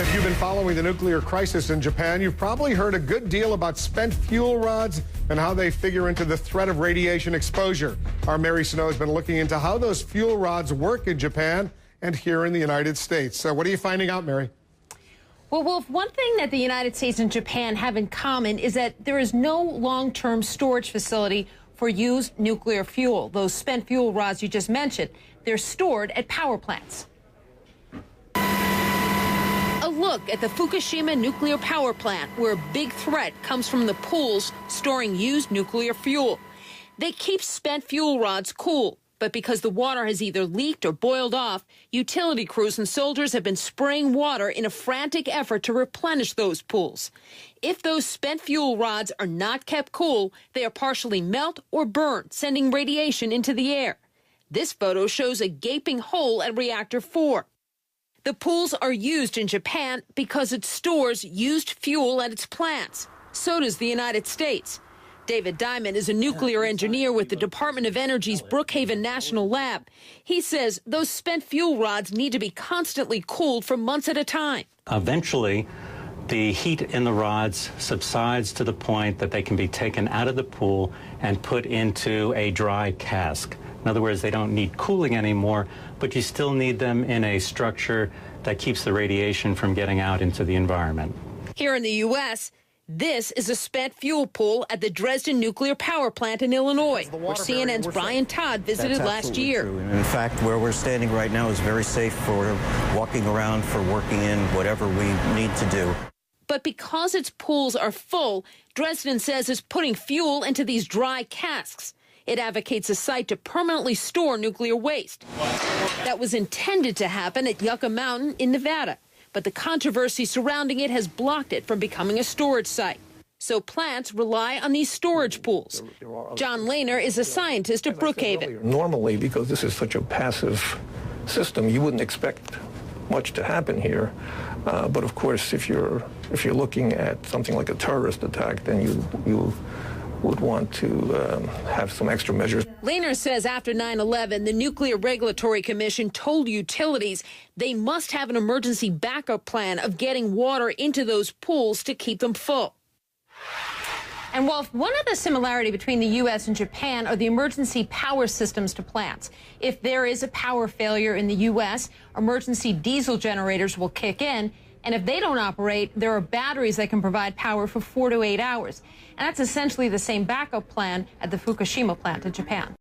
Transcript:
If you've been following the nuclear crisis in Japan, you've probably heard a good deal about spent fuel rods and how they figure into the threat of radiation exposure. Our Mary Snow has been looking into how those fuel rods work in Japan and here in the United States. So what are you finding out, Mary? Well, Wolf, one thing that the United States and Japan have in common is that there is no long-term storage facility for used nuclear fuel. Those spent fuel rods you just mentioned, they're stored at power plants. A look at the Fukushima nuclear power plant, where a big threat comes from the pools storing used nuclear fuel. They keep spent fuel rods cool, but because the water has either leaked or boiled off, utility crews and soldiers have been spraying water in a frantic effort to replenish those pools. If those spent fuel rods are not kept cool, they are partially melt or burn, sending radiation into the air. This photo shows a gaping hole at reactor 4. The pools are used in Japan because it stores used fuel at its plants. So does the United States. David Diamond is a nuclear engineer with the Department of Energy's Brookhaven National Lab. He says those spent fuel rods need to be constantly cooled for months at a time. Eventually, the heat in the rods subsides to the point that they can be taken out of the pool and put into a dry cask. In other words, they don't need cooling anymore, but you still need them in a structure that keeps the radiation from getting out into the environment. Here in the U.S., this is a spent fuel pool at the Dresden nuclear power plant in Illinois, where CNN's Brian Todd visited last year. True. In fact, where we're standing right now is very safe for walking around, for working in, whatever we need to do. But because its pools are full, Dresden says it's putting fuel into these dry casks. It advocates a site to permanently store nuclear waste. That was intended to happen at Yucca Mountain in Nevada, but the controversy surrounding it has blocked it from becoming a storage site. So plants rely on these storage pools. John Lehner is a scientist at Brookhaven. Normally, because this is such a passive system, you wouldn't expect much to happen here. But of course, if you're looking at something like a terrorist attack, then you would want to have some extra measures. Lehner says after 9/11, the Nuclear Regulatory Commission told utilities they must have an emergency backup plan of getting water into those pools to keep them full. And Wolf, one of the similarity between the U.S. and Japan are the emergency power systems to plants. If there is a power failure in the U.S., emergency diesel generators will kick in. And if they don't operate, there are batteries that can provide power for 4 to 8 hours. And that's essentially the same backup plan at the Fukushima plant in Japan.